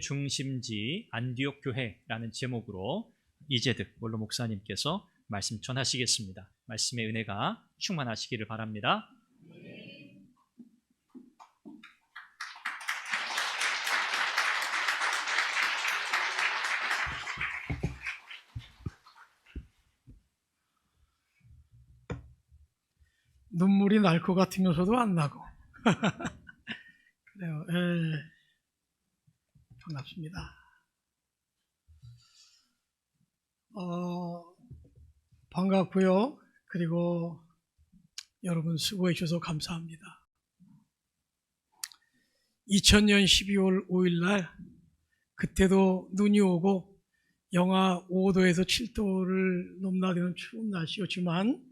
중심지 안디옥 교회라는 제목으로 이재득 원로 목사님께서 말씀 전하시겠습니다. 말씀의 은혜가 충만하시기를 바랍니다. 눈물이 날 것 같으면서도 안 나고 그래요. 반갑습니다. 반갑고요. 그리고 여러분 수고해 주셔서 감사합니다. 2000년 12월 5일 날 그때도 눈이 오고 영하 5도에서 7도를 넘나드는 추운 날씨였지만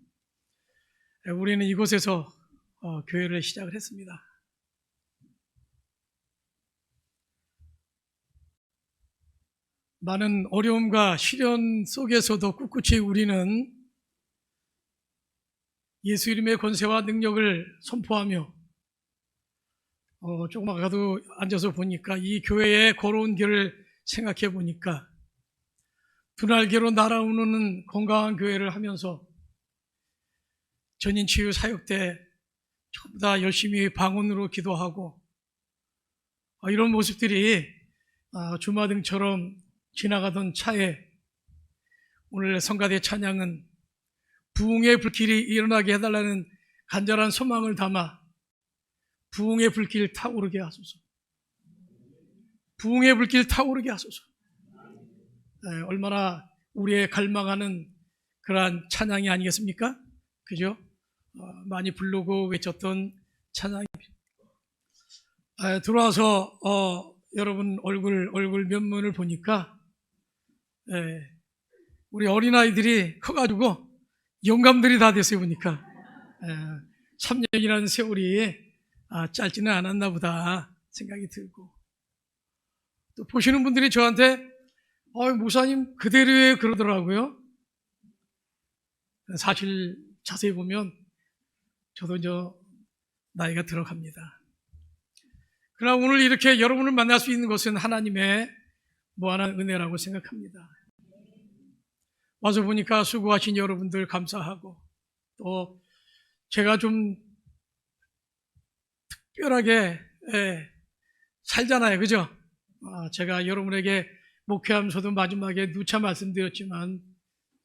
우리는 이곳에서 교회를 시작을 했습니다. 많은 어려움과 시련 속에서도 꿋꿋이 우리는 예수 이름의 권세와 능력을 선포하며 조금 아까도 앉아서 보니까 이 교회의 걸어온 길을 생각해 보니까 두 날개로 날아오르는 건강한 교회를 하면서 전인치유 사역 때 전부 다 열심히 방언으로 기도하고 이런 모습들이 주마등처럼 지나가던 차에 오늘 성가대 찬양은 부흥의 불길이 일어나게 해달라는 간절한 소망을 담아 부흥의 불길 타오르게 하소서. 부흥의 불길 타오르게 하소서. 얼마나 우리의 갈망하는 그러한 찬양이 아니겠습니까? 그죠? 많이 부르고 외쳤던 찬양입니다. 들어와서 여러분 얼굴 면면을 보니까 우리 어린아이들이 커가지고 영감들이 다 됐어요. 보니까 3년이라는 세월이 짧지는 않았나 보다 생각이 들고, 또 보시는 분들이 저한테 목사님 그대로예요 그러더라고요. 사실 자세히 보면 저도 나이가 들어갑니다. 그러나 오늘 이렇게 여러분을 만날 수 있는 것은 하나님의 무한한 은혜라고 생각합니다. 와서 보니까 수고하신 여러분들 감사하고, 또 제가 좀 특별하게 살잖아요. 그죠? 제가 여러분에게 목회하면서도 마지막에 누차 말씀드렸지만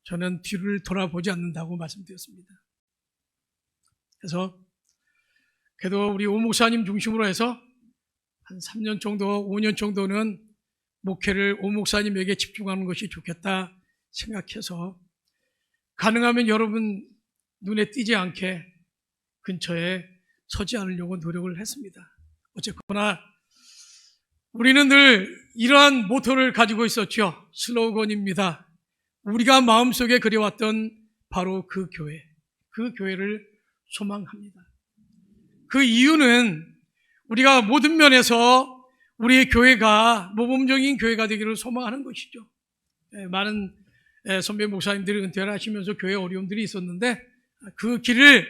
저는 뒤를 돌아보지 않는다고 말씀드렸습니다. 그래서 그래도 우리 오 목사님 중심으로 해서 한 3년 정도, 5년 정도는 목회를 오 목사님에게 집중하는 것이 좋겠다 생각해서 가능하면 여러분 눈에 띄지 않게 근처에 서지 않으려고 노력을 했습니다. 어쨌거나 우리는 늘 이러한 모토를 가지고 있었죠. 슬로건입니다. 우리가 마음속에 그려왔던 바로 그 교회를 소망합니다. 그 이유는 우리가 모든 면에서 우리의 교회가 모범적인 교회가 되기를 소망하는 것이죠. 많은 선배 목사님들이 은퇴를 하시면서 교회 어려움들이 있었는데 그 길을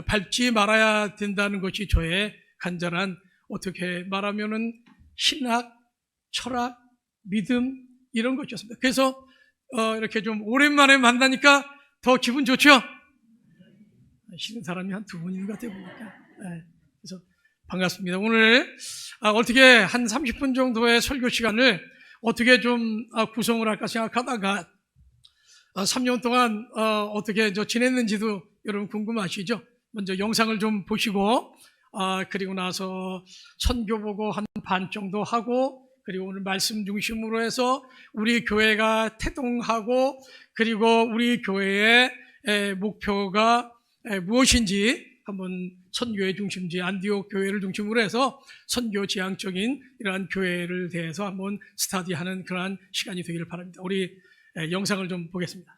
밟지 말아야 된다는 것이 저의 간절한, 어떻게 말하면은 신학, 철학, 믿음 이런 것이었습니다. 그래서 이렇게 좀 오랜만에 만나니까 더 기분 좋죠? 싫은 사람이 한 두 분인 것 같아요, 보니까. 그래서 반갑습니다. 오늘 어떻게 한 30분 정도의 설교 시간을 어떻게 좀 구성을 할까 생각하다가 3년 동안 어떻게 지냈는지도 여러분 궁금하시죠? 먼저 영상을 좀 보시고 그리고 나서 선교 보고 한 반 정도 하고, 그리고 오늘 말씀 중심으로 해서 우리 교회가 태동하고, 그리고 우리 교회의 목표가 무엇인지 한번 선교의 중심지 안디옥 교회를 중심으로 해서 선교 지향적인 이러한 교회를 대해서 한번 스터디하는 그러한 시간이 되기를 바랍니다. 우리 영상을 좀 보겠습니다.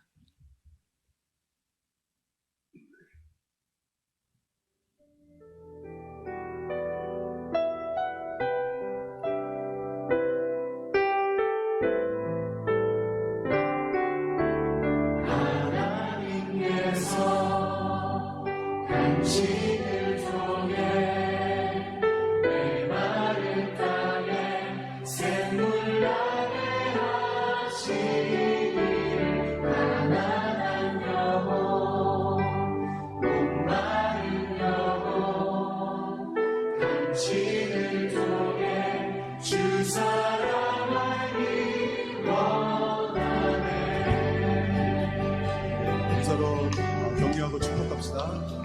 당신을 통해 메마른 땅에 샘물 서로 격려하고 축복합시다.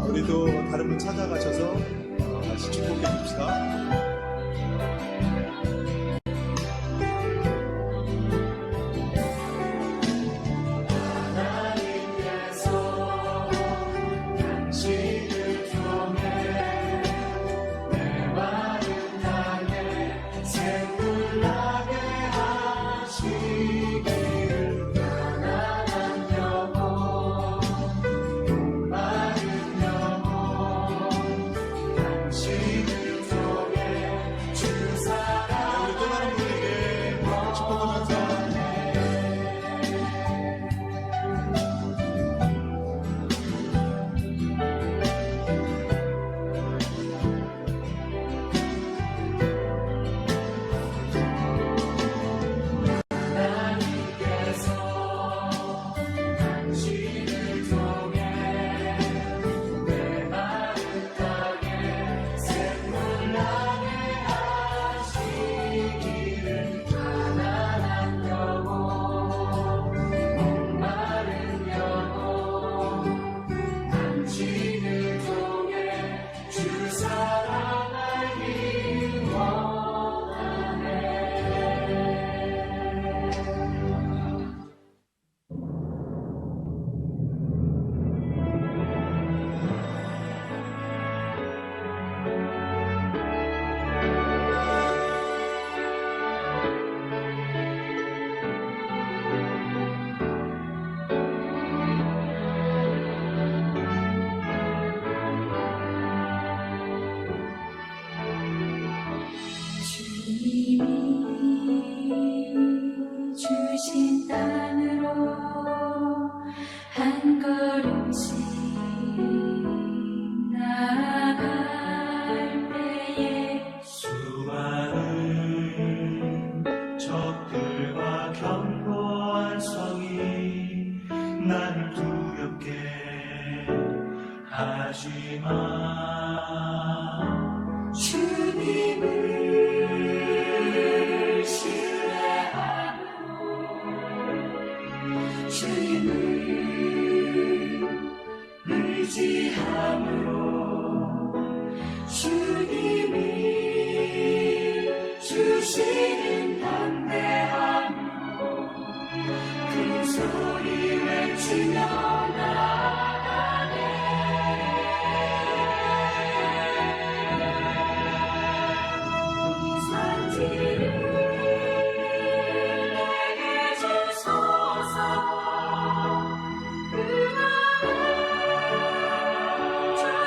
우리도 다른 분 찾아가셔서 다시 축복해 줍시다. 주신 땅으로 한 걸음씩 나아갈 때에 수많은 적들과 견고한 성이 나를 두렵게 하지만 주님을 신뢰함으로 주님을 의지함으로 주님이 주시는 담대함으로 큰 소리 외치며 나아가네. 산지를 내게 주소서. 그 나라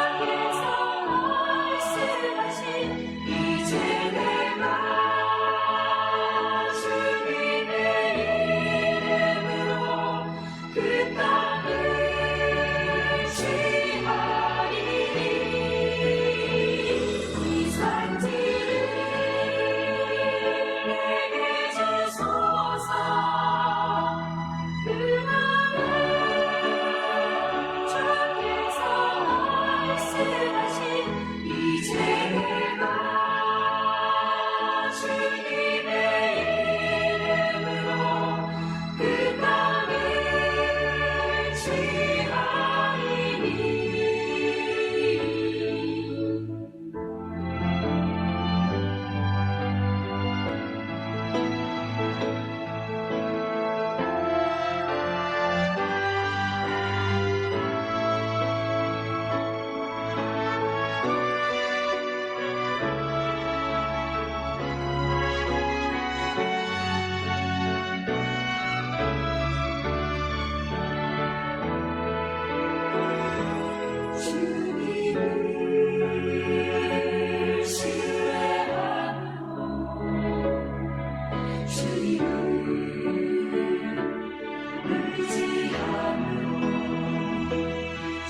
의지함으로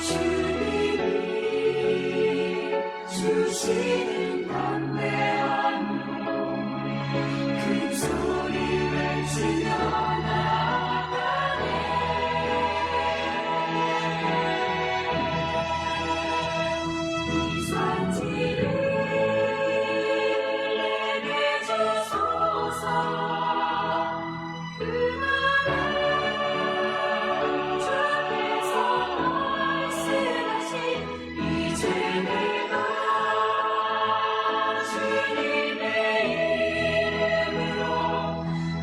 주님이 주시는 담대함으로 큰 소리 외치며 나아가네. 이 산지를 내게 주소서. 그날에 주께서 말씀하신 이제 내가 주님의 이름으로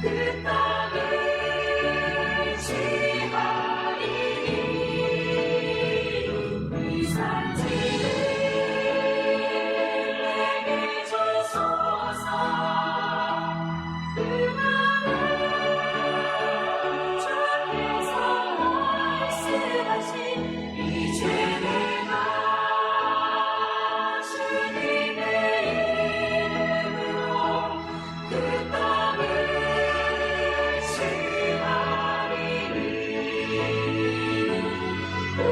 그 땅을 취하리니 이 산지를 내게 주소서. 그날에 주께서 말씀하신 이제 내가 주님의 이름으로 그 땅을 취하리니 그 땅을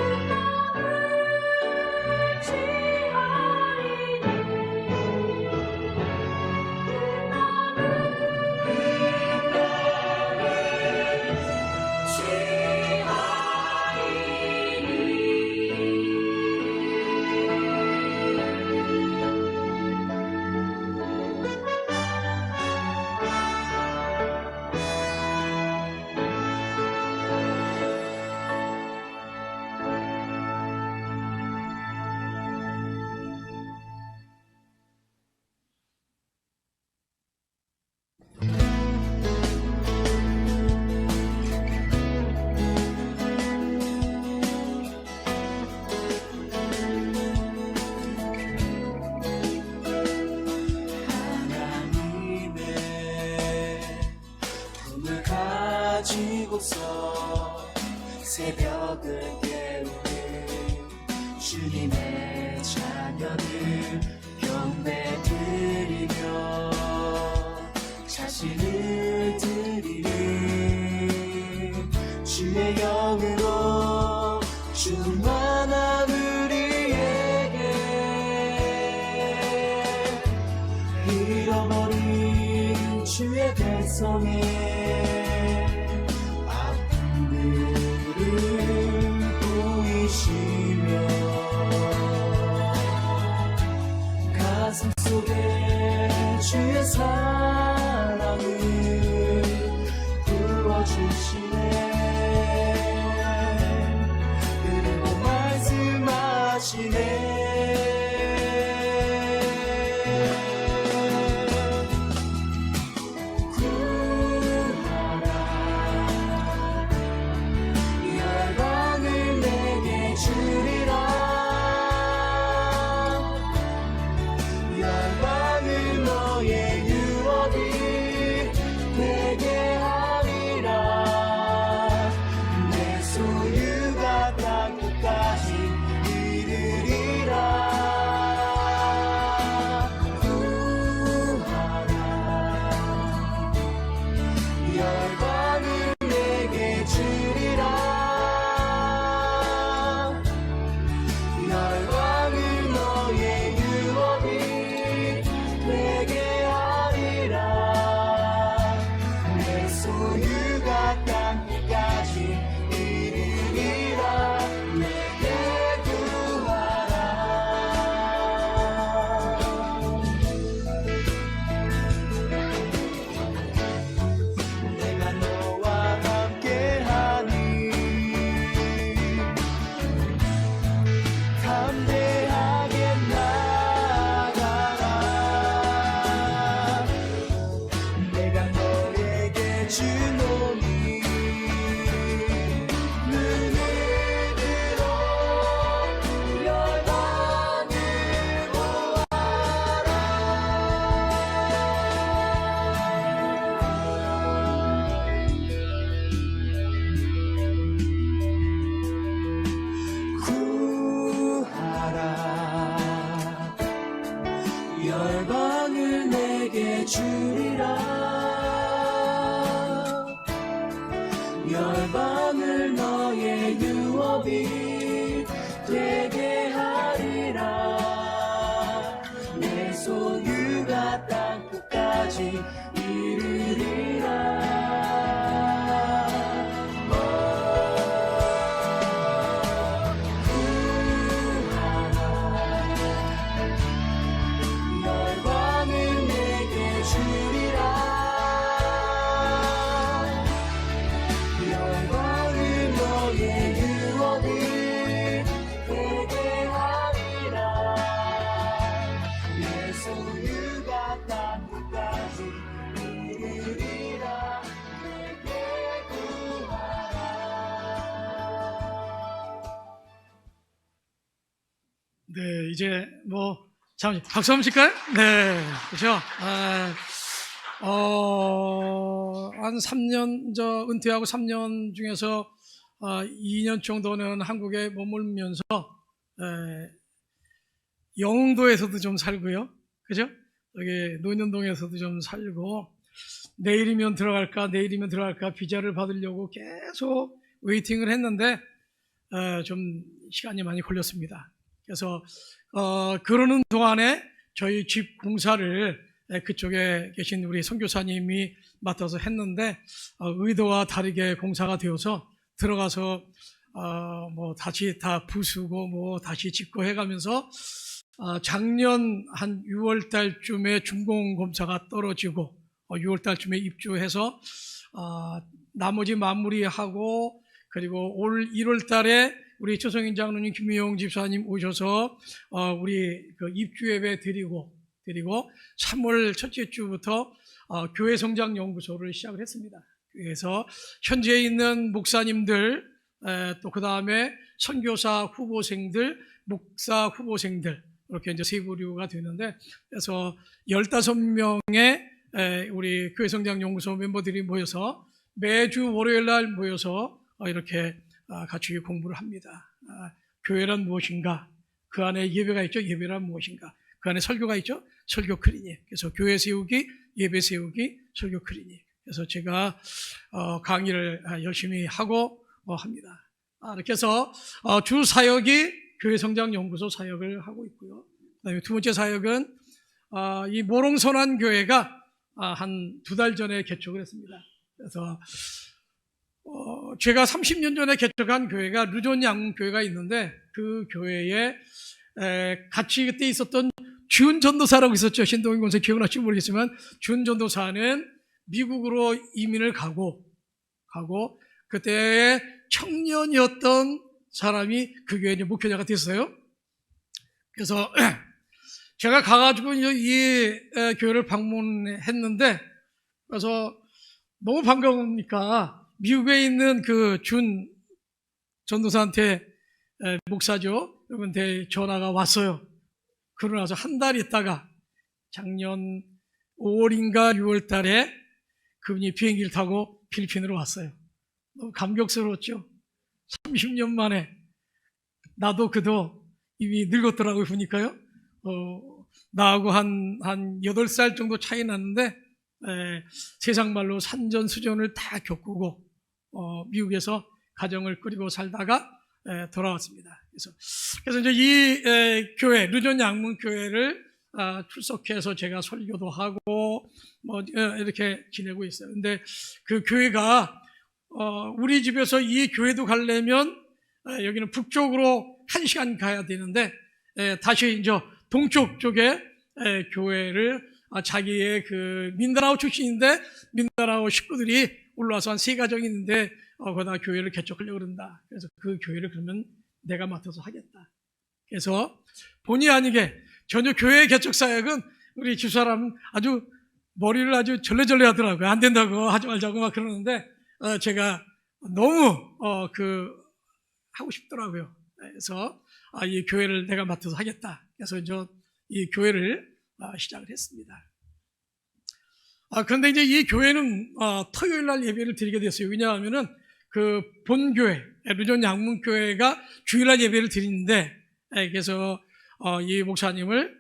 하나님의 품을 가지고서 새벽을 깨우는 주님의 자녀들 경배드리며 자신을 드리는 주의 영으로 충만한 우리에게 잃어버린 주의 백성의 아픔들을 보이시며 가슴 속에 주의 사랑을 부어주시네. 그리고 말씀하시네. 네, 이제 잠시 박수 한번 칠까요? 네, 그렇죠. 한 3년, 은퇴하고 3년 중에서 2년 정도는 한국에 머물면서 영도에서도 좀 살고요. 그죠? 여기 노년동에서도 좀 살고, 내일이면 들어갈까 비자를 받으려고 계속 웨이팅을 했는데 좀 시간이 많이 걸렸습니다. 그래서 그러는 동안에 저희 집 공사를 그쪽에 계신 우리 선교사님이 맡아서 했는데 의도와 다르게 공사가 되어서 들어가서 다시 다 부수고 다시 짓고 해가면서 작년 한 6월 달쯤에 준공 검사가 떨어지고 6월 달쯤에 입주해서 나머지 마무리하고, 그리고 올 1월 달에 우리 최성인 장로님, 김미영 집사님 오셔서 우리 그 입주 예배 드리고 3월 첫째 주부터 교회 성장 연구소를 시작을 했습니다. 그래서 현재 있는 목사님들, 또 그 다음에 선교사 후보생들, 목사 후보생들, 이렇게 이제 세 부류가 되는데, 그래서 15명의 우리 교회 성장 연구소 멤버들이 모여서 매주 월요일 날 모여서 이렇게 같이 공부를 합니다. 교회란 무엇인가? 그 안에 예배가 있죠. 예배란 무엇인가? 그 안에 설교가 있죠. 설교 클리닉. 그래서 교회 세우기, 예배 세우기, 설교 클리닉. 그래서 제가 강의를 열심히 하고 합니다. 이렇게 해서 주 사역이 교회 성장 연구소 사역을 하고 있고요. 그다음에 두 번째 사역은 이 모롱선한 교회가 한 2달 전에 개척을 했습니다. 그래서 제가 30년 전에 개척한 교회가 루존 양문교회가 있는데, 그 교회에 같이 그때 있었던 준 전도사라고 있었죠. 신동인 권사 기억나실지 모르겠지만, 준 전도사는 미국으로 이민을 가고 그때 청년이었던 사람이 그 교회 목회자가 됐어요. 그래서 제가 가가지고 이 교회를 방문했는데, 그래서 너무 반가우니까 미국에 있는 그 준 전도사한테, 목사죠, 그분한테 전화가 왔어요. 그러고 나서 한 달 있다가 작년 5월인가 6월 달에 그분이 비행기를 타고 필리핀으로 왔어요. 너무 감격스러웠죠. 30년 만에. 나도 그도 이미 늙었더라고요, 보니까요. 나하고 한 8살 정도 차이 났는데, 세상 말로 산전수전을 다 겪고 미국에서 가정을 꾸리고 살다가 돌아왔습니다. 그래서 이제 이 교회, 루존 양문교회를 출석해서 제가 설교도 하고 이렇게 지내고 있어요. 근데 그 교회가 우리 집에서 이 교회도 가려면 여기는 북쪽으로 1시간 가야 되는데, 다시 이제 동쪽 쪽에 교회를, 자기의 그 민다나오 출신인데 민다나오 식구들이 올라와서 한 3가정이 있는데 거기다 교회를 개척하려고 그런다. 그래서 그 교회를 그러면 내가 맡아서 하겠다. 그래서 본의 아니게 전혀 교회 개척 사역은 우리 집사람은 아주 머리를 아주 절레절레 하더라고요. 안 된다고, 하지 말자고 막 그러는데 제가 너무 하고 싶더라고요. 그래서 이 교회를 내가 맡아서 하겠다. 그래서 이 교회를 시작을 했습니다. 그런데 이제 이 교회는 토요일 날 예배를 드리게 됐어요. 왜냐하면은 그 본교회, 루존 양문교회가 주일 날 예배를 드리는데, 그래서 이 목사님을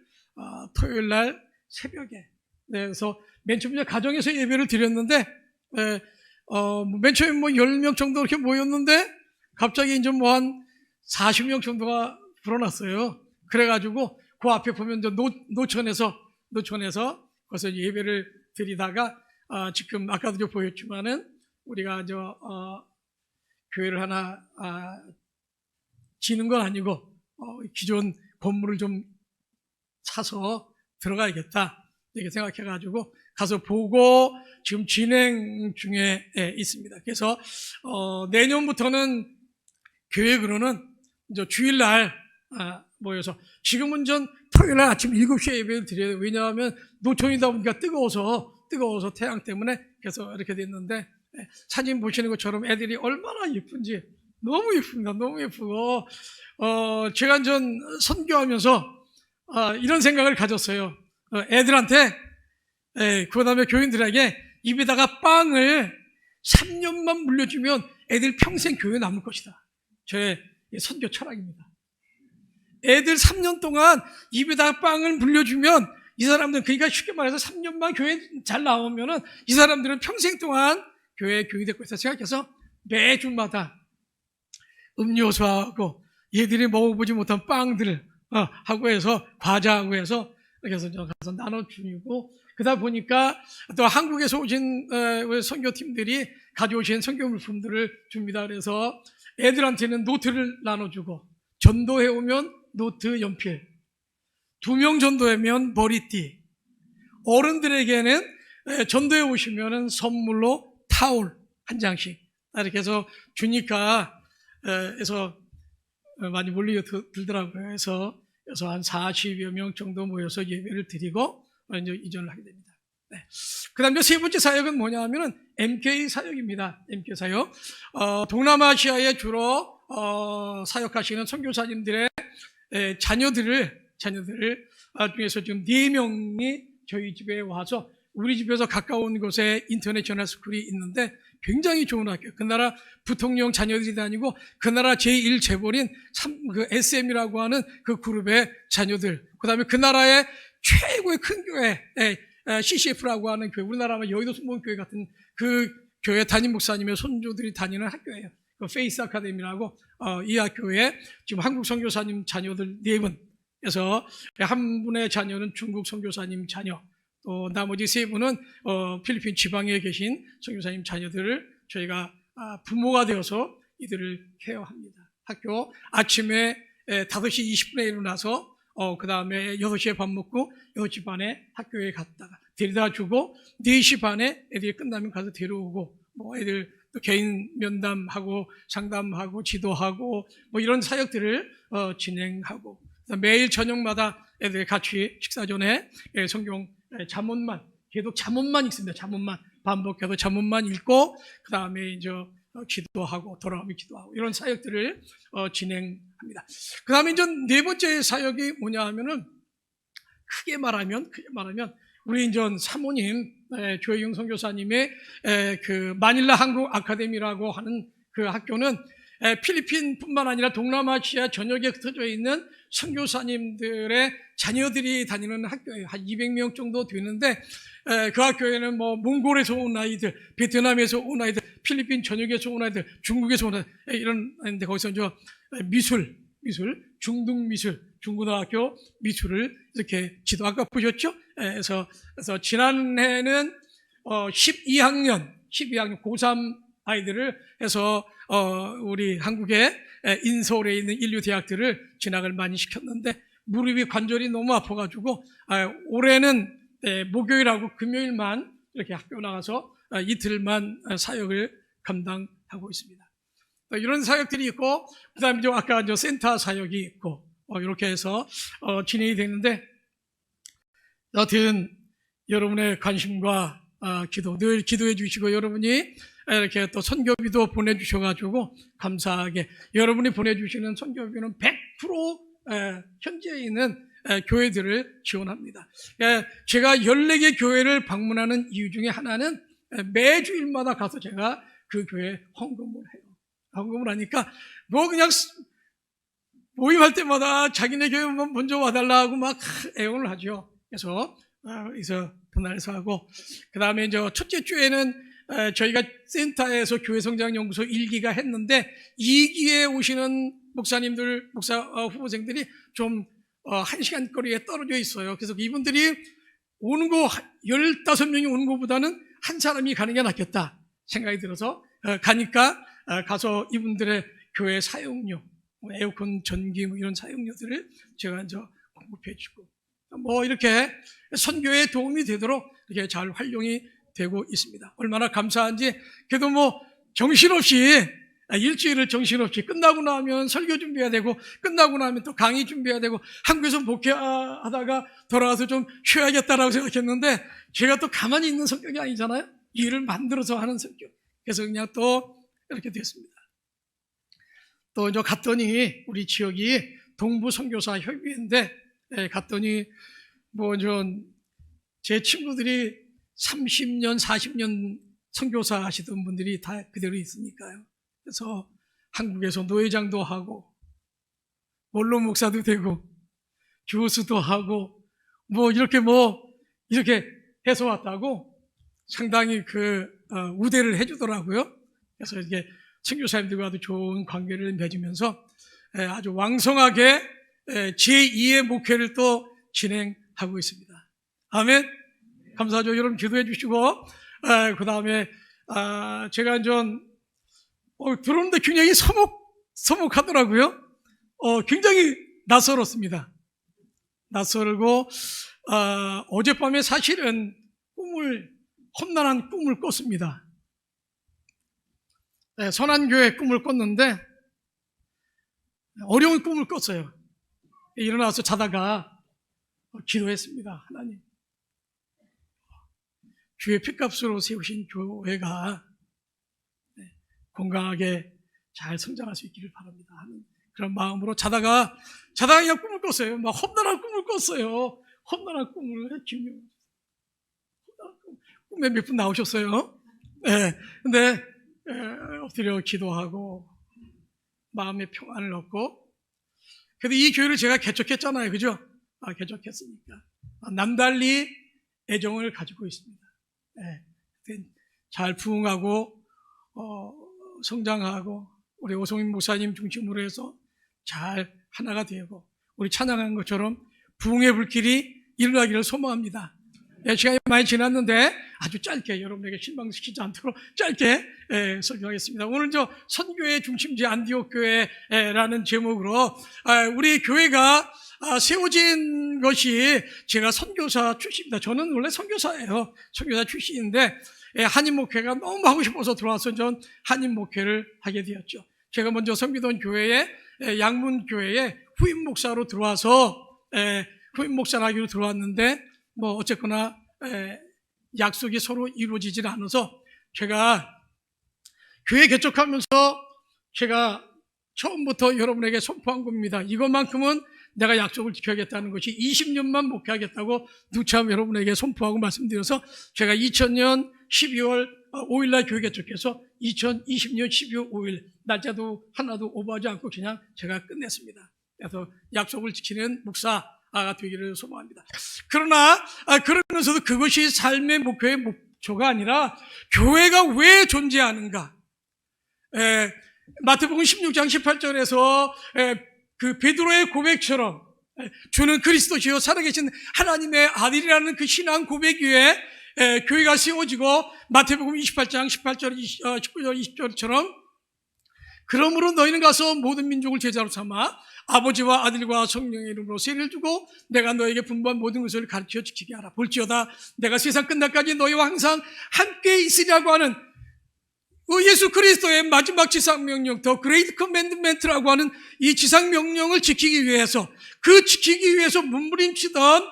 토요일 날 새벽에, 그래서 맨 처음에 가정에서 예배를 드렸는데, 맨 처음에 10명 정도 이렇게 모였는데, 갑자기 이제 한 40명 정도가 불어났어요. 그래가지고 그 앞에 보면 노천에서 거기서 예배를 드리다가 지금 아까도 보였지만은 우리가 교회를 하나 지는 건 아니고 기존 건물을 좀 사서 들어가야겠다 이렇게 생각해가지고 가서 보고 지금 진행 중에 있습니다. 그래서 내년부터는 계획으로는 이제 주일날 모여서, 지금은 토요일날 아침 7시에 예배를 드려야 돼요. 왜냐하면 노천이다 보니까 뜨거워서 태양 때문에. 그래서 이렇게 됐는데, 사진 보시는 것처럼 애들이 얼마나 예쁜지 너무 예쁩니다. 너무 예쁘고, 제가 전 선교하면서, 이런 생각을 가졌어요. 애들한테, 그 다음에 교인들에게 입에다가 빵을 3년만 물려주면 애들 평생 교회 남을 것이다. 저의 선교 철학입니다. 애들 3년 동안 입에다가 빵을 물려주면 이 사람들은, 그러니까 쉽게 말해서 3년만 교회 잘 나오면은 이 사람들은 평생 동안 교회에 교육이 될 것이다 생각해서 매주마다 음료수하고 얘들이 먹어보지 못한 빵들을 하고 해서 과자하고 해서 그래서 가서 나눠주고, 그러다 보니까 또 한국에서 오신 선교팀들이 가져오신 선교 물품들을 줍니다. 그래서 애들한테는 노트를 나눠주고, 전도해 오면 노트 연필, 2명 전도하면 머리띠, 어른들에게는 전도해 오시면은 선물로 타올 한 장씩 이렇게 해서 주니까 해서 많이 몰려들더라고요. 그래서 한 40여 명 정도 모여서 예배를 드리고 이제 이전을 하게 됩니다. 네. 그 다음에 세 번째 사역은 뭐냐 하면은 MK 사역입니다. MK 사역. 동남아시아에 주로 사역하시는 선교사님들의 자녀들을 중에서 지금 4명이 저희 집에 와서, 우리 집에서 가까운 곳에 인터내셔널 스쿨이 있는데 굉장히 좋은 학교, 그 나라 부통령 자녀들이 다니고 그 나라 제1재벌인 그 SM이라고 하는 그 그룹의 자녀들, 그 다음에 그 나라의 최고의 큰 교회 CCF라고 하는 교회, 우리나라 여의도 순복음교회 같은 그 교회 담임 목사님의 손주들이 다니는 학교예요. 그 페이스 아카데미라고, 이 학교에 지금 한국 선교사님 자녀들 4분, 그래서 한 분의 자녀는 중국 선교사님 자녀, 또 나머지 3분은 필리핀 지방에 계신 선교사님 자녀들을 저희가 부모가 되어서 이들을 케어합니다. 학교 아침에 5시 20분에 일어나서 그 다음에 6시에 밥 먹고 6시 반에 학교에 갔다가 데려다 주고 4시 반에 애들이 끝나면 가서 데려오고, 뭐 애들 또 개인 면담하고 상담하고 지도하고 뭐 이런 사역들을 진행하고, 매일 저녁마다 애들 같이 식사 전에 성경 잠언만, 계속 잠언만 읽습니다. 잠언만 반복해서 잠언만 읽고 그 다음에 이제 기도하고 돌아오면 기도하고 이런 사역들을 진행합니다. 그 다음에 이제 네 번째 사역이 뭐냐 하면은 크게 말하면 우리 이제 사모님 조혜경 선교사님의 그 마닐라 한국 아카데미라고 하는 그 학교는 필리핀뿐만 아니라 동남아시아 전역에 흩어져 있는 선교사님들의 자녀들이 다니는 학교예요. 한 200명 정도 되는데 그 학교에는 뭐 몽골에서 온 아이들, 베트남에서 온 아이들, 필리핀 전역에서 온 아이들, 중국에서 온 아이들 이런 아이인데, 거기서 이제 미술, 중등미술, 중고등학교 미술을 이렇게 지도, 아까 보셨죠? 그래서 지난해는 12학년 고3 아이들을 해서 우리 한국의 인서울에 있는 인류 대학들을 진학을 많이 시켰는데 무릎이 관절이 너무 아파가지고 올해는 목요일하고 금요일만 이렇게 학교 나가서 이틀만 사역을 감당하고 있습니다. 이런 사역들이 있고, 그 다음에 아까 센터 사역이 있고, 이렇게 해서 진행이 되는데, 여튼 여러분의 관심과 기도 늘 기도해 주시고, 여러분이 이렇게 또 선교비도 보내주셔가지고 감사하게 여러분이 보내주시는 선교비는 100% 현지에 있는 교회들을 지원합니다. 제가 14개 교회를 방문하는 이유 중에 하나는 매주일마다 가서 제가 그 교회에 헌금을 해요. 헌금을 하니까 뭐 그냥 모임할 때마다 자기네 교회 먼저 와달라고 막 애원을 하죠. 그래서 분할해서 하고, 그 다음에 이제 첫째 주에는 저희가 센터에서 교회성장연구소 1기가 했는데 2기에 오시는 목사님들, 목사 후보생들이 좀 1시간 거리에 떨어져 있어요. 그래서 이분들이 오는 거 15명이 오는 것보다는 한 사람이 가는 게 낫겠다 생각이 들어서 가니까 가서 이분들의 교회 사용료, 에어컨, 전기 뭐 이런 사용료들을 제가 이제 공급해 주고, 뭐 이렇게 선교에 도움이 되도록 이렇게 잘 활용이 되고 있습니다. 얼마나 감사한지. 그래도 뭐 정신없이 일주일을 정신없이 끝나고 나면 설교 준비해야 되고, 끝나고 나면 또 강의 준비해야 되고, 한국에서 목회하다가 돌아와서 좀 쉬어야겠다라고 생각했는데 제가 또 가만히 있는 성격이 아니잖아요. 일을 만들어서 하는 성격. 그래서 그냥 또 이렇게 됐습니다. 또 저 갔더니 우리 지역이 동부 선교사 협의회인데 갔더니 뭐 제 친구들이 30년, 40년 선교사 하시던 분들이 다 그대로 있으니까요. 그래서 한국에서 노회장도 하고 원로 목사도 되고 교수도 하고 이렇게 해서 왔다고 상당히 우대를 해주더라고요. 그래서 이게 선교사님들과도 좋은 관계를 맺으면서 아주 왕성하게 제2의 목회를 또 진행하고 있습니다. 아멘. 감사하죠. 여러분 기도해 주시고 그 다음에 제가 들어오는데 굉장히 서먹하더라고요. 굉장히 낯설었습니다. 낯설고 어젯밤에 사실은 험난한 꿈을 꿨습니다. 선한교회 꿈을 꿨는데 어려운 꿈을 꿨어요. 일어나서 자다가 기도했습니다. 하나님, 주의 피값으로 세우신 교회가 건강하게 잘 성장할 수 있기를 바랍니다 하는 그런 마음으로 자다가 그냥 꿈을 꿨어요. 막 험난한 꿈을 꿨어요. 험난한 꿈을 꿈에 몇 분 나오셨어요. 근데 엎드려 기도하고 마음의 평안을 얻고, 그래도 이 교회를 제가 개척했잖아요, 그죠? 개척했으니까 남달리 애정을 가지고 있습니다. 잘 부흥하고 성장하고 우리 오성인 목사님 중심으로 해서 잘 하나가 되고 우리 찬양한 것처럼 부흥의 불길이 일어나기를 소망합니다. 시간이 많이 지났는데 아주 짧게 여러분에게 실망시키지 않도록 짧게 설교하겠습니다. 오늘 선교의 중심지 안디옥 교회라는 제목으로 우리 교회가 세워진 것이, 제가 선교사 출신입니다. 저는 원래 선교사예요. 선교사 출신인데 한인 목회가 너무 하고 싶어서 들어와서 전 한인 목회를 하게 되었죠. 제가 먼저 섬기던 교회에 양문교회에 후임 목사로 들어와서 후임 목사를 하기로 들어왔는데 어쨌거나 약속이 서로 이루어지질 않아서 제가 교회 개척하면서 제가 처음부터 여러분에게 선포한 겁니다. 이것만큼은 내가 약속을 지켜야겠다는 것이 20년만 목회하겠다고 누차 여러분에게 선포하고 말씀드려서 제가 2000년 12월 5일 날 교회 개척해서 2020년 12월 5일 날짜도 하나도 오버하지 않고 그냥 제가 끝냈습니다. 그래서 약속을 지키는 목사가 되기를 소망합니다. 그러면서도 그것이 삶의 목표의 목표가 아니라 교회가 왜 존재하는가. 마태복음 16장 18절에서 그 베드로의 고백처럼 주는 그리스도시요 살아계신 하나님의 아들이라는 그 신앙 고백 위에 교회가 세워지고, 마태복음 28장 18절, 19절, 20절처럼 그러므로 너희는 가서 모든 민족을 제자로 삼아 아버지와 아들과 성령의 이름으로 세례를 주고 내가 너에게 분부한 모든 것을 가르쳐 지키게 하라. 볼지어다 내가 세상 끝날까지 너희와 항상 함께 있으리라고 하는 예수 그리스도의 마지막 지상명령, 더 그레이트 커맨드멘트라고 하는 이 지상명령을 지키기 위해서, 지키기 위해서 몸부림치던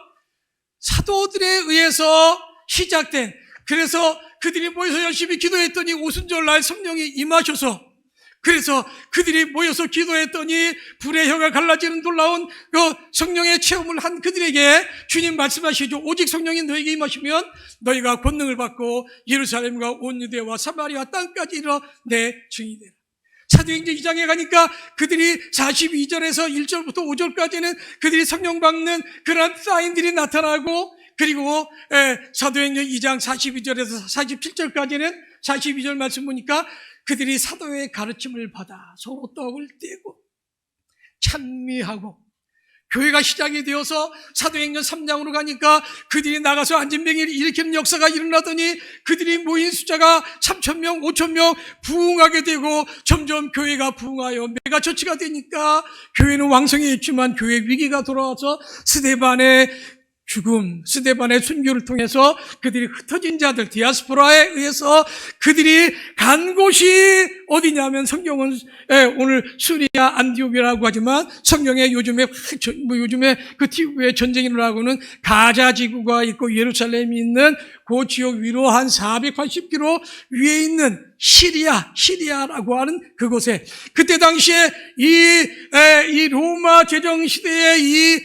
사도들에 의해서 시작된, 그래서 그들이 모여서 열심히 기도했더니 오순절날 성령이 임하셔서, 그래서 그들이 모여서 기도했더니 불의 혀가 갈라지는 놀라운 성령의 체험을 한 그들에게 주님 말씀하시죠. 오직 성령이 너에게 임하시면 너희가 권능을 받고 예루살렘과 온 유대와 사마리아 땅까지 이르러 내 증인이 되라. 사도행전 2장에 가니까 그들이 42절에서 1절부터 5절까지는 그들이 성령 받는 그런 사인들이 나타나고, 그리고 사도행전 2장 42절에서 47절까지는 42절 말씀 보니까 그들이 사도의 가르침을 받아 서로 떡을 떼고 찬미하고, 교회가 시작이 되어서 사도행전 3장으로 가니까 그들이 나가서 안진병을 일으키는 역사가 일어나더니 그들이 모인 숫자가 3,000명, 5,000명 부흥하게 되고, 점점 교회가 부흥하여 메가처치가 되니까 교회는 왕성해졌지만 교회 위기가 돌아와서 스데반의 죽음, 스데반의 순교를 통해서 그들이 흩어진 자들, 디아스포라에 의해서 그들이 간 곳이 어디냐면 성경은 오늘 수리아 안디옥이라고 하지만 성경에 요즘에 그 TV에 전쟁이 일어나고는 가자 지구가 있고 예루살렘이 있는 그 지역 위로 한 480km 위에 있는 시리아라고 하는 그곳에 그때 당시에 이 로마 제정 시대의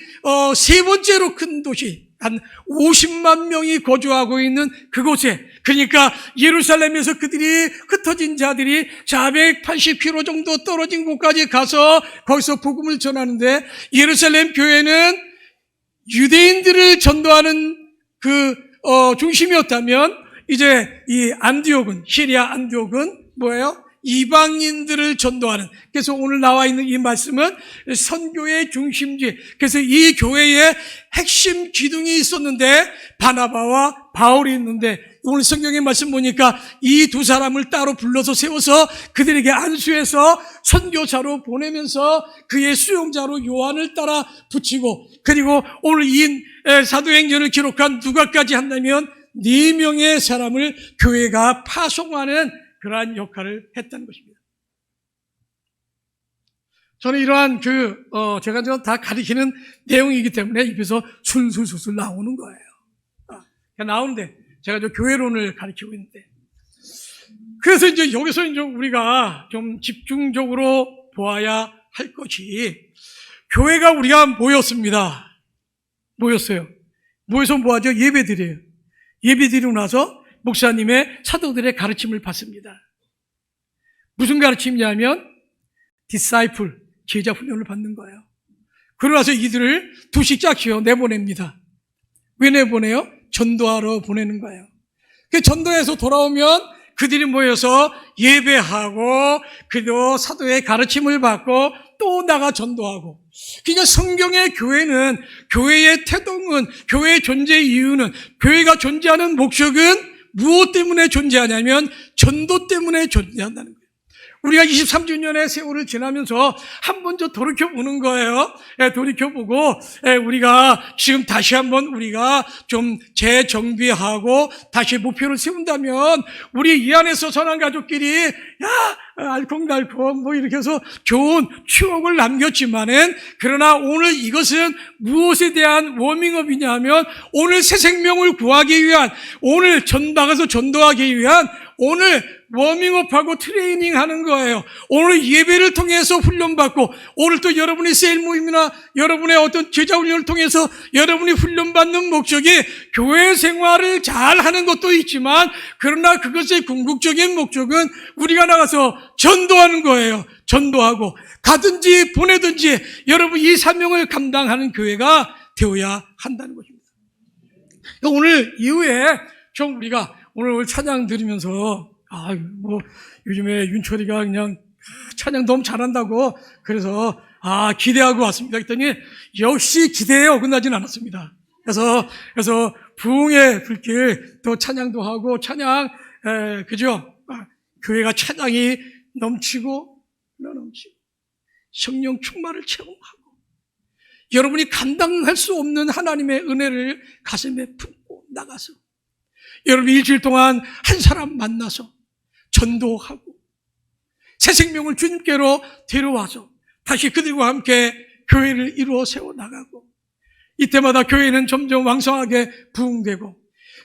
세 번째로 큰 도시 한 50만 명이 거주하고 있는 그곳에 그러니까 예루살렘에서 그들이 흩어진 자들이 480km 정도 떨어진 곳까지 가서 거기서 복음을 전하는데 예루살렘 교회는 유대인들을 전도하는 중심이었다면 이제 이 시리아 안디옥은 뭐예요? 이방인들을 전도하는. 그래서 오늘 나와 있는 이 말씀은 선교의 중심지. 그래서 이 교회에 핵심 기둥이 있었는데 바나바와 바울이 있는데 오늘 성경의 말씀 보니까 이 두 사람을 따로 불러서 세워서 그들에게 안수해서 선교사로 보내면서 그의 수용자로 요한을 따라 붙이고 그리고 오늘 이 사도행전을 기록한 누가까지 한다면 4명의 사람을 교회가 파송하는 그러한 역할을 했다는 것입니다. 저는 이러한 제가 다 가리키는 내용이기 때문에 입에서 술술술술 나오는 거예요. 나오는데 제가 교회론을 가리키고 있는데 그래서 이제 여기서 이제 우리가 좀 집중적으로 보아야 할 것이 교회가 우리가 모였습니다. 모였어요. 모여서 뭐 하죠? 예배드려요. 예배드리고 나서 목사님의 사도들의 가르침을 받습니다. 무슨 가르침이냐면 디사이플, 제자 훈련을 받는 거예요. 그러고 나서 이들을 2씩 짝지어 내보냅니다. 왜 내보내요? 전도하러 보내는 거예요. 그 전도해서 돌아오면 그들이 모여서 예배하고 그리고 사도의 가르침을 받고 또 나가 전도하고 그러니까 성경의 교회는 교회의 태동은 교회의 존재 이유는 교회가 존재하는 목적은 무엇 때문에 존재하냐면 전도 때문에 존재한다는 거예요. 우리가 23주년의 세월을 지나면서 한 번 더 돌이켜보는 거예요. 돌이켜보고 우리가 지금 다시 한번 우리가 좀 재정비하고 다시 목표를 세운다면 우리 이 안에서 선한 가족끼리 알콩달콩 이렇게 해서 좋은 추억을 남겼지만은 그러나 오늘 이것은 무엇에 대한 워밍업이냐 하면 오늘 새 생명을 구하기 위한 오늘 나가서 전도하기 위한 오늘 워밍업하고 트레이닝 하는 거예요. 오늘 예배를 통해서 훈련받고 오늘 또 여러분의 세일 모임이나 여러분의 어떤 제자 훈련을 통해서 여러분이 훈련받는 목적이 교회 생활을 잘 하는 것도 있지만 그러나 그것의 궁극적인 목적은 우리가 나가서 전도하는 거예요. 전도하고 가든지 보내든지 여러분 이 사명을 감당하는 교회가 되어야 한다는 것입니다. 오늘 이후에 좀 우리가 오늘 찬양 드리면서 요즘에 윤철이가 그냥 찬양 너무 잘한다고 그래서 기대하고 왔습니다. 그랬더니 역시 기대에 어긋나진 않았습니다. 그래서 부흥의 불길 또 찬양도 하고 그죠? 교회가 찬양이 넘치고 성령 충만을 체험하고 여러분이 감당할 수 없는 하나님의 은혜를 가슴에 품고 나가서 여러분 일주일 동안 한 사람 만나서 전도하고 새 생명을 주님께로 데려와서 다시 그들과 함께 교회를 이루어 세워나가고 이때마다 교회는 점점 왕성하게 부흥되고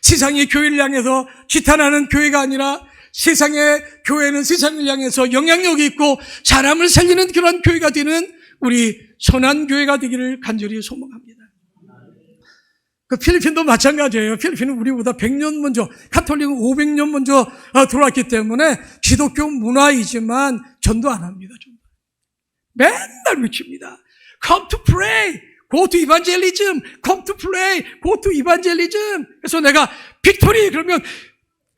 세상이 교회를 향해서 지탄하는 교회가 아니라 세상의 교회는 세상을 향해서 영향력이 있고 사람을 살리는 그런 교회가 되는 우리 선한 교회가 되기를 간절히 소망합니다. 필리핀도 마찬가지예요. 필리핀은 우리보다 100년 먼저, 가톨릭은 500년 먼저 들어왔기 때문에 기독교 문화이지만 전도 안 합니다. 맨날 외칩니다. Come to pray, go to evangelism, come to pray, go to evangelism. 그래서 내가 빅토리 그러면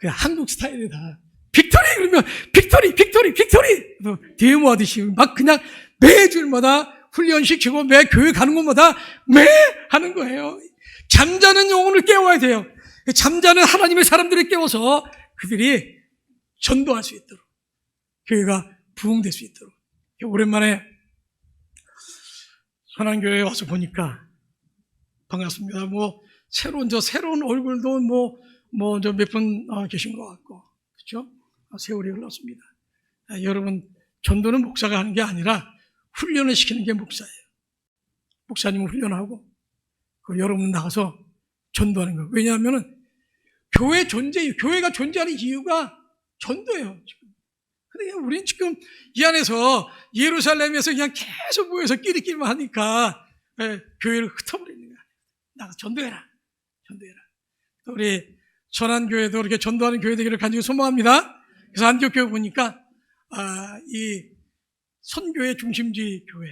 한국 스타일이다. 빅토리 그러면 빅토리. 데모 하듯이 막 그냥 매주일마다 훈련시키고 매 교회 가는 곳마다 매 하는 거예요. 잠자는 영혼을 깨워야 돼요. 잠자는 하나님의 사람들을 깨워서 그들이 전도할 수 있도록 교회가 부흥될 수 있도록. 오랜만에 선한교회에 와서 보니까 반갑습니다. 새로운 얼굴도 몇 분 계신 것 같고, 그렇죠? 세월이 흘렀습니다. 여러분, 전도는 목사가 하는 게 아니라 훈련을 시키는 게 목사예요. 목사님은 훈련하고, 여러분 나가서 전도하는 거예요. 왜냐하면은, 교회가 존재하는 이유가 전도예요, 지금. 근데 우리는 지금 이 안에서 예루살렘에서 그냥 계속 모여서 끼리끼리만 하니까, 교회를 흩어버리는 거야. 나가서 전도해라. 우리 전환교회도 이렇게 전도하는 교회 되기를 간절히 소망합니다. 그래서 안디옥교회 보니까, 이 선교의 중심지 교회,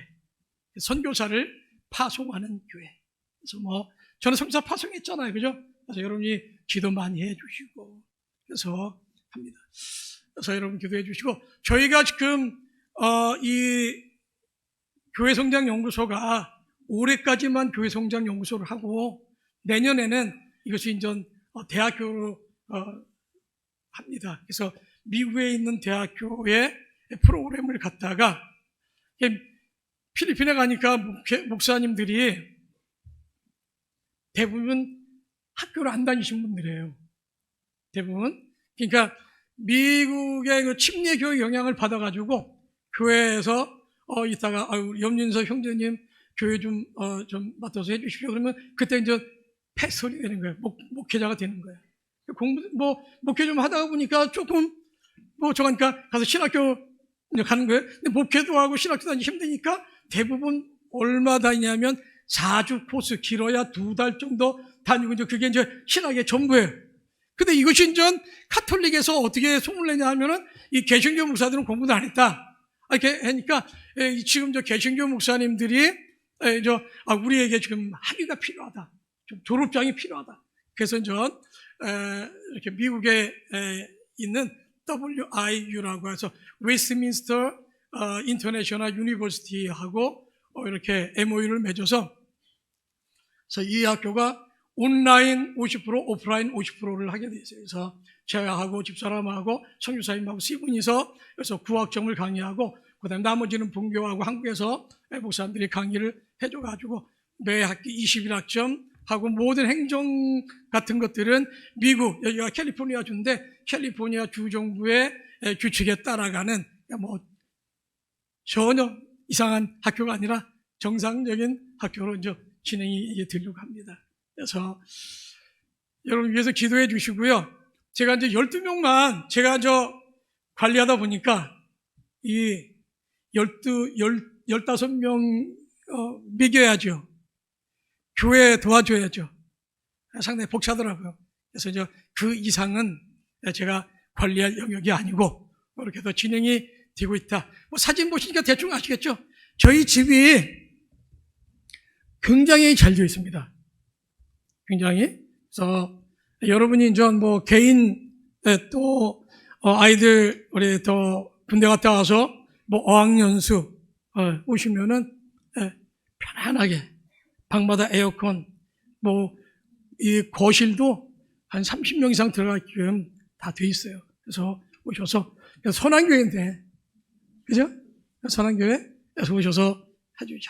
선교사를 파송하는 교회. 그래서 저는 선교사 파송했잖아요. 그죠? 그래서 여러분이 기도 많이 해주시고, 그래서 합니다. 그래서 여러분 기도해 주시고, 저희가 지금, 이 교회성장연구소가 올해까지만 교회성장연구소를 하고, 내년에는 이것이 이제 대학교로 합니다. 그래서 미국에 있는 대학교에 프로그램을 갖다가 필리핀에 가니까 목사님들이 대부분 학교를 안 다니신 분들이에요. 대부분. 그러니까 미국의 그 침례 교육 영향을 받아가지고 교회에서 이따가 염윤석 형제님 교회 좀 맡아서 해주십시오. 그러면 그때 이제 패스tor이 되는 거예요. 목회자가 되는 거예요. 목회 좀 하다가 보니까 조금, 저가니까 가서 신학교 가는 거예요. 근데 목회도 하고 신학교 다니기 힘드니까 대부분 얼마 다니냐면 4주 코스, 길어야 2달 정도 다니고, 이제 그게 이제 신학의 전부예요. 근데 이것이 이제 카톨릭에서 어떻게 소문내냐 하면은 이 개신교 목사들은 공부도 안 했다. 이렇게 하니까 지금 개신교 목사님들이 우리에게 지금 학위가 필요하다. 좀 졸업장이 필요하다. 그래서 이렇게 미국에 있는 WIU라고 해서 웨스트민스터 인터내셔널 유니버시티하고 이렇게 MOU를 맺어서 그래서 이 학교가 온라인 50%, 오프라인 50%를 하게 돼 있어요. 그래서 제가하고 집사람하고 선교사님하고 세 분이서 그래서 구학점을 강의하고, 그다음에 나머지는 본교하고 한국에서 목사님들이 강의를 해줘가지고 매 학기 21학점 하고, 모든 행정 같은 것들은 미국, 여기가 캘리포니아 주인데 캘리포니아 주 정부의 규칙에 따라가는 전혀 이상한 학교가 아니라 정상적인 학교로 이제 진행이 되려고 합니다. 그래서 여러분 위해서 기도해 주시고요. 제가 이제 12명만 제가 관리하다 보니까 이 15명 먹여야죠. 교회 도와줘야죠. 상당히 벅차더라고요. 그래서 이제 그 이상은 제가 관리할 영역이 아니고 이렇게 더 진행이 되고 있다. 사진 보시니까 대충 아시겠죠? 저희 집이 굉장히 잘 되어 있습니다. 굉장히. 그래서 여러분이 이제 개인 또 아이들 우리 더 군대 갔다 와서 어학연수 오시면은 편안하게 방마다 에어컨, 이 거실도 한 30명 이상 들어가게끔 다 돼 있어요. 그래서 오셔서, 선한교회인데, 그죠? 선한교회에서 오셔서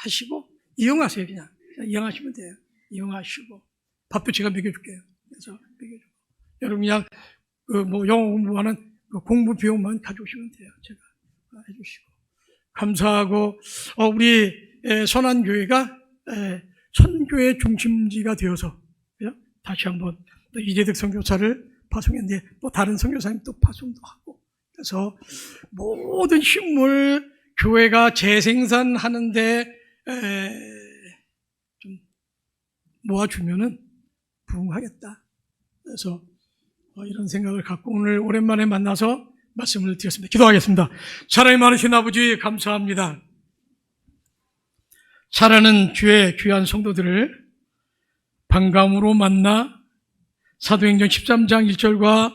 하시고, 이용하세요, 그냥 이용하시면 돼요. 이용하시고, 밥도 제가 먹여줄게요. 그래서 먹여주고. 여러분 그냥, 영어 공부하는 공부 비용만 가져오시면 돼요. 제가 해주시고. 감사하고, 우리 선한교회가 선교의 중심지가 되어서 다시 한번 또 이재득 선교사를 파송했는데 또 다른 선교사님 또 파송도 하고, 그래서 모든 힘을 교회가 재생산하는데 좀 모아주면은 부응하겠다. 그래서 이런 생각을 갖고 오늘 오랜만에 만나서 말씀을 드렸습니다. 기도하겠습니다. 사랑이 많으신 아버지 감사합니다. 사랑하는 주의 귀한 성도들을 반감으로 만나 사도행전 13장 1절과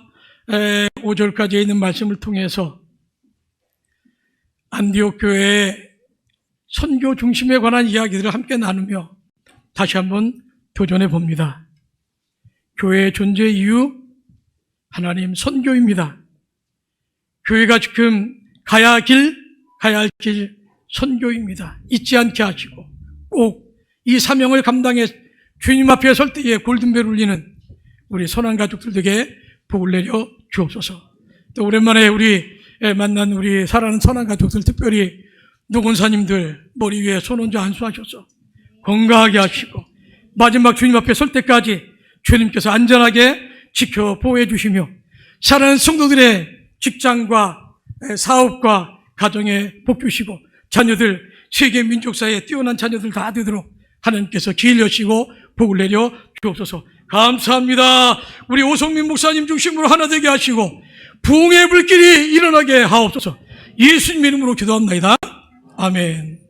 5절까지 있는 말씀을 통해서 안디옥 교회의 선교 중심에 관한 이야기들을 함께 나누며 다시 한번 도전해 봅니다. 교회의 존재 이유, 하나님 선교입니다. 교회가 지금 가야 할 길 선교입니다. 잊지 않게 하시고 꼭 이 사명을 감당해 주님 앞에 설 때에 골든벨 울리는 우리 선한 가족들에게 복을 내려 주옵소서. 또 오랜만에 우리 만난 우리 사랑하는 선한 가족들, 특별히 노건사님들 머리 위에 손 얹어 안수하셔서 건강하게 하시고 마지막 주님 앞에 설 때까지 주님께서 안전하게 지켜 보호해 주시며 사랑하는 성도들의 직장과 사업과 가정에 복 주시고 자녀들 세계 민족사에 뛰어난 자녀들 다 되도록 하나님께서 길 여시고 복을 내려 주옵소서. 감사합니다. 우리 오성민 목사님 중심으로 하나 되게 하시고 부흥의 불길이 일어나게 하옵소서. 예수님 이름으로 기도합니다. 아멘.